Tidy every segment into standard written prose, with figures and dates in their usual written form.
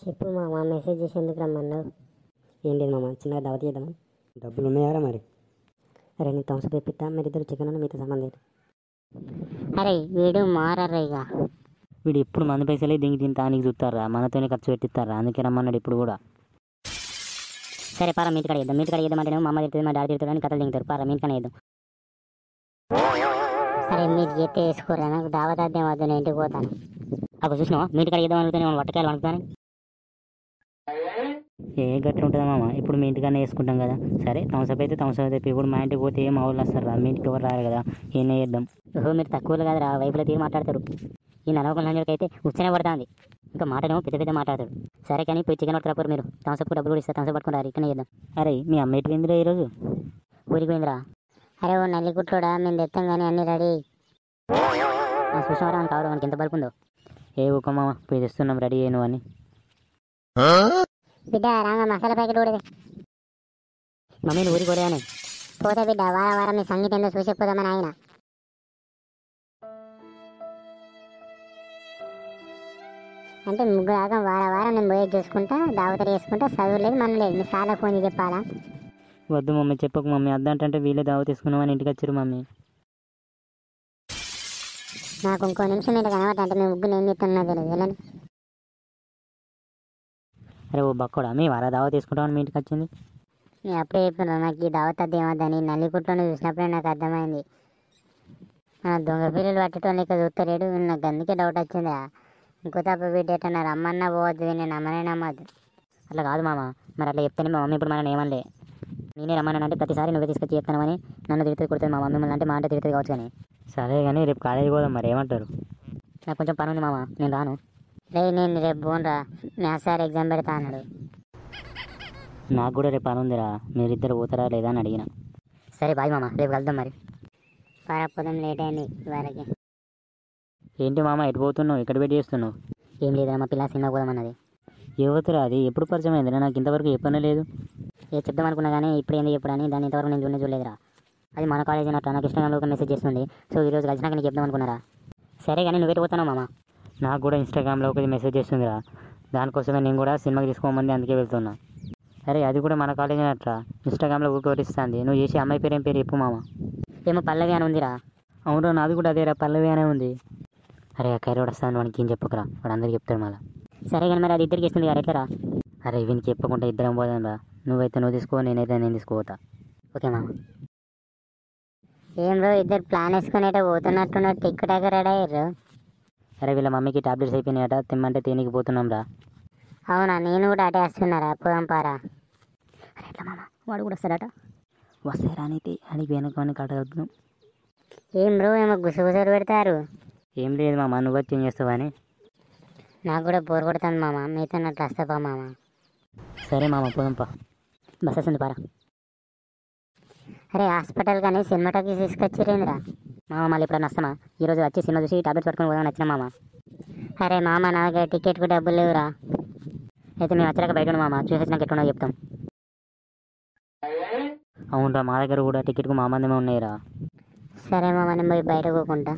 చెప్పు మామ, మెసేజ్ చేసి ఎందుకు రమ్మన్నావు? ఏం లేదు మామ, చిన్నగా దావత్ చేద్దామా? డబ్బులు ఉన్నాయారా మరి? అరే నీ థమ్స్ అప్ తెప్పిస్తా, మీరు ఇద్దరు చికెన్ అని మీతో సంబంధం లేదు. అరే వీడు మారర్రా ఇక. వీడు ఎప్పుడు మంది పైసలే దింగి తింటానికి చూస్తారా, మనతోనే ఖర్చు పెట్టిస్తారా, అందుకే రమ్మన్నాడు ఇప్పుడు కూడా. సరే పారా, మీ ఇంటికాడ చేద్దాం. మీ ఇంటికాడ చేద్దామంటే మా అమ్మ తిడుతుంది, మా డాడీ తిడుతుంది అని కథలు దిగుతారు. పారా, మీ ఇంటికనే చేద్దాం. అరే మీరు చేస్తే వేసుకోరా, నాకు దావత్ అద్దేం వద్దు, నేను ఇంటికి పోతాను. అప్పుడు చూసినావా, మీ ఇంటికాడ చేద్దాం అనుకుంటే నేను వట్టకాయలు అనుకుతాను. ఏ గట్టి ఉంటుందా మామ, ఇప్పుడు మీ ఇంటికన్నా వేసుకుంటాం కదా. సరే థమ్స్అప్ అయితే థమ్స్అప్ తెప్పి, ఇప్పుడు మా ఇంటికి పోతే మా ఊళ్ళు వస్తారు రా, మీ ఇంటికి ఎవరు రారు కదా, ఏం చేద్దాం. ఓహో మీరు తక్కువలో కాదురా, వైపులో తీరు మాట్లాడతారు. ఈ నలవకుండా అయితే ఉచ్చనే పడుతుంది, ఇంకా మాటనేమో పెద్ద పెద్ద మాట్లాడతాడు. సరే కానీ పోయి చికెన్ పట్టుకురాపోరు, మీరు థమ్స్అప్ డబ్బులు కూడా ఇస్తారు, థమ్స్అప్ పట్టుకుని ఇక్కడనే చేద్దాం. అరే మీ అమ్మ ఎటు పోయిందిరా ఈరోజు? ఊరికి పోయిందిరా. అరే ఓ నల్లిగుట్లోడా, మేము తెస్తాం కానీ అన్నీ రెడీ. చూసినవారా అని కావడం, మనకి ఎంత బల్పు ఉందో. ఏ ఊక మామ, పోయి తెస్తున్నాం, రెడీ అయ్యాను అని. బిడ్డ రాంగ మసాలా ప్యాకెట్ కూడా మమ్మీని ఊరికి కొడాను. పోతే బిడ్డ, వారం వారం మీ సంగీతం ఏందో చూసిపోదామని ఆయన. అంటే ముగ్గురు ఆగం వారం వారం నేను పోయి చూసుకుంటా, దావతలు వేసుకుంటా, చదువు లేదు మనం లేదు. మీ సార్లకు ఫోన్ చేసి చెప్పాలా? వద్దు మమ్మీ, చెప్పకు మమ్మీ, అద్దంటే వీళ్ళే దావ తీసుకున్నామని ఇంటికి వచ్చారు మమ్మీ. నాకు ఇంకో నిమిషం మీద కనబడతా అంటే మీ ముగ్గురు ఏం చెప్తున్నా తెలియదు. వెళ్ళండి. అరే ఓ బక్కోడా, మీ వారా దావ తీసుకుంటామని మీ ఇంటికి వచ్చింది? నేను అప్పుడే చెప్తున్నా, నాకు ఈ దావత్ అది ఏమద్దని. నల్లికుట్లోనే చూసినప్పుడే నాకు అర్థమైంది. దొంగ పిల్లలు పట్టేటోళ్ళు ఇక చూస్తలేడు, నాకు అందుకే డౌట్ వచ్చిందా. ఇంకో తప్ప వీటేటన్నా రమ్మన్నా పోవద్దు, నేను నమ్మనే నమ్మద్దు. అట్లా కాదు మామ, మరి అట్లా చెప్తేనే మా మమ్మీ ఇప్పుడు మనం ఏమనలే. నేనే రమ్మన్నానంటే ప్రతిసారి నువ్వే తీసుకొచ్చి చెప్తానని నన్ను తిరుగుతుంది కొడుతుంది మా మమ్మీ, అంటే మా అంటే తిరుగుతుంది కావచ్చు. కానీ సరే కానీ రేపు కాలేజీ పోదాం, మరి ఏమంటారు? నాకు కొంచెం పని ఉంది మామ, నేను రాను. నేను రేపు పోనురా, మ్యాథ్స్ సార్ ఎగ్జామ్ పెడతా అన్నాడు. నాకు కూడా రేపు పని ఉందిరా, మీరిద్దరు పోతారా లేదా అని అడిగిన. సరే బాయ్ మామ, రేపు కలుద్దాం. మరి పారపోదాం, లేట్ అయింది వారికి. ఏంటి మామ, ఎటు పోతున్నావు, ఎక్కడ పెట్టి చేస్తున్నావు? ఏం లేదురా, మా పిల్ల సినిమా పోదామన్నది. యువతరా అది ఎప్పుడు పరిచయం అయిందిరా, నాకు ఇంతవరకు చెప్పనే లేదు. చెప్దాం అనుకున్నా కానీ ఇప్పుడు ఏంది చెప్పడని, దాన్ని ఇంతవరకు నేను చూడలేదురా. అది మన కాలేజ్ అన్నట్టు నాకు ఇన్స్టాగ్రామ్లో ఒక మెసేజ్ చేస్తుంది. సో ఈరోజు కలిసినాక నీకు చెప్దాం అనుకున్నారా. సరే కానీ నువ్వు పోతున్నావు మామ? నాకు కూడా ఇన్స్టాగ్రామ్లో ఒకటి మెసేజ్ చేస్తుందిరా, దానికోసమే నేను కూడా సినిమాకి తీసుకోమంది, అందుకే వెళ్తున్నా. అరే అది కూడా మన కాలేజ్ అన్నట్రా, ఇన్స్టాగ్రామ్లో ఊరికొరిస్తుంది. నువ్వు చేసి అమ్మాయి పేరు ఏం పేరు చెప్పు మామ. ఏమో పల్లవి అని ఉందిరా. అవును, నాది కూడా అదేరా, పల్లవి అనే ఉంది. అరే ఆ కైరోడ్ వస్తాను, వానికి ఏం చెప్పకురా, వాడు అందరికి చెప్తాడు మళ్ళీ. సరే కానీ మరి అది ఇద్దరికి ఇస్తుంది కదా, ఎట్లరా? అరే వీనికి చెప్పకుండా ఇద్దరం పోదాం రా, నువ్వైతే నువ్వు తీసుకో, నేనైతే నేను తీసుకోపోతా. ఓకే మామ. ఏం రో, ఇద్దరు ప్లాన్ వేసుకునేట పోతున్నట్టున్నారు, టిక్ టాక్ రెడీ అయ్యారు. అరే వీళ్ళ మమ్మీకి టాబ్లెట్స్ అయిపోయినాయట, తిమ్మంటే తేనికి పోతున్నాం రా. అవునా, నేను కూడా అటే వస్తున్నారా, పోదాం పారా. అరే ఎట్లా మామ, వాడు కూడా వస్తాడట? వస్తే రానైతే అడిగి వెనకని కట్టగలుగుతున్నాం. ఏం బ్రో, ఏమో గుసగుసలు పెడతారు. ఏం లేదు మామ, నువ్వు వచ్చి ఏం చేస్తావని. నాకు కూడా బోర్ కొడుతుంది మామ, మీతో అట్లా వస్తాపా మామ. సరే మామ, పోదాంపా. బస్ వస్తుంది పారా. అరే హాస్పిటల్ కానీ సినిమాటోకి తీసుకొచ్చిరేంద్రా మామ, మళ్ళీ ఇప్పుడు వస్తామా? ఈరోజు వచ్చి సినిమా చూసి టాబ్లెట్స్ పట్టుకొని పోదాం నచ్చిన మామ. అరే మామ, నా దగ్గర టికెట్కు డబ్బులు లేవురా. అయితే మేము వచ్చాక బయట ఉన్నాం మామ, చూసి వచ్చినాక ఎట్లున్నా చెప్తాం. అవునరా, మా దగ్గర కూడా టికెట్కు మా మందమే ఉన్నాయిరా. సరే మామ, నేను పోయి బయట పోకుంటా.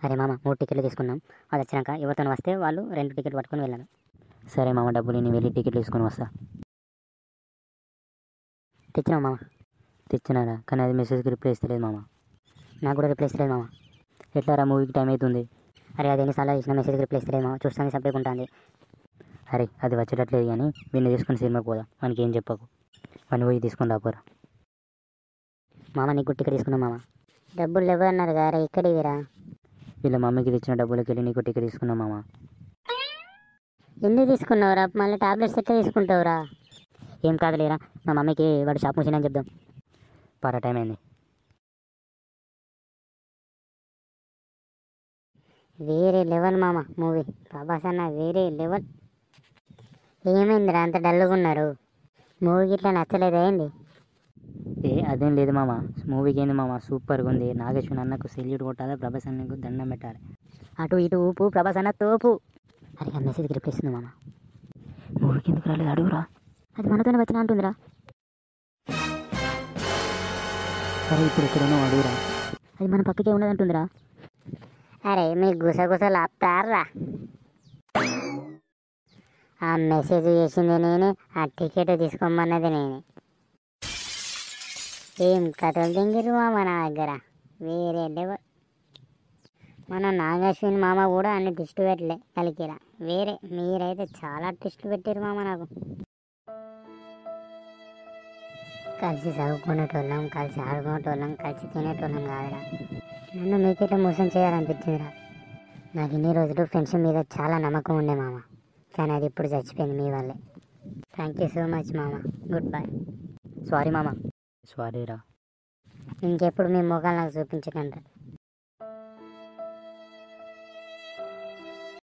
అరే మామ, 3 టికెట్లు తీసుకున్నాం, అది వచ్చినాక ఎవరితో వస్తే వాళ్ళు 2 టికెట్లు పట్టుకొని వెళ్ళాను. సరే మామ, డబ్బులు నేను వెళ్ళి టికెట్లు తీసుకొని వస్తా. తెచ్చినావు మామ? తెచ్చినారా, కానీ అది మెసేజ్కి రిప్లై ఇస్తలేదు మామ. నాకు కూడా రిప్లై ఇస్తలేదు మామ. ఎట్లారా, మూవీకి టైం అవుతుంది. అరే అది ఎన్నిసార్లు ఇచ్చిన మెసేజ్కి రిప్లై ఇస్తలేదు మామ, చూస్తాను సపరేట్ ఉంటుంది. అరే అది వచ్చేటట్లేదు కానీ వీడిని తీసుకుని సినిమాకి పోదాం, మనకి ఏం చెప్పకు, వాడిని పోయి తీసుకొని రాపోరా. మామ నీకు టికెట్ తీసుకున్నాం మామ. డబ్బులు లేవు అన్నారు కదా, ఇక్కడివిరా. వీళ్ళ మమ్మీకి తెచ్చిన డబ్బులకి వెళ్ళి నీకు టికెట్ తీసుకున్నాం మామ. ఎందుకు తీసుకున్నావురా, మళ్ళీ టాబ్లెట్స్ ఎట్లా తీసుకుంటావురా? ఏం కాదులేరా, మా మమ్మీకి వాడు షాప్ మూసినని చెప్దాం. పారా, టైం అయింది. వేరే లెవెల్ మామ మూవీ, ప్రభాస్ అన్న వేరే లెవెల్. ఏమైందిరా అంత డల్గా ఉన్నారు? మూవీకి ఇట్లా నచ్చలేదా ఏంది? అదేం లేదు మామ, మూవీకి ఏంది మామ, సూపర్గా ఉంది. నాగేశ్వర అన్నకు సెల్యూట్ కొట్టాలి, ప్రభాస్ అన్నకు దండం పెట్టాలి. అటు ఇటు ఊపు, ప్రభాస్ అన్న తోపు. అరే ఆ మెసేజ్కి రిప్లై ఇస్తుంది మామ. మూవీకి ఎందుకు రాలేదు అడుగురా. అది మనతోనే వచ్చిన అంటుందిరా. సరే ఇప్పుడు ఎక్కడనో అడుగురా. అది మన పక్కకే ఉన్నదంటుందిరా. అరే మీ గుసగుసలు ఆపుతారా? ఆ మెసేజ్ చేసింది నేనే, ఆ టికెట్ తీసుకోమన్నది నేనే. ఏం కథలు దింగిరు మామ నా దగ్గర, వేరే లెవెల్. మన నాగశ్విన్ మామ కూడా అన్ని ట్విస్ట్ పెట్టలే కలికిరా, వేరే. మీరైతే చాలా ట్విస్టులు పెట్టారు మామ నాకు. కలిసి చదువుకునేటోళ్ళం, కలిసి ఆడుకునేటోళ్ళం, కలిసి తినేటోళ్ళం కాదురా. నన్ను మీకెట్లా మోసం చేయాలనిపించిందిరా. నాకు ఇన్ని రోజులు ఫ్రెండ్షిప్ మీద చాలా నమ్మకం ఉండే మామ, కానీ అది ఇప్పుడు చచ్చిపోయింది మీ వల్లే. థ్యాంక్ యూ సో మచ్ మామ, గుడ్ బై. సారీ మామ. సారీ రా. ఇంకెప్పుడు మీ మొఖాలు నాకు చూపించకండి.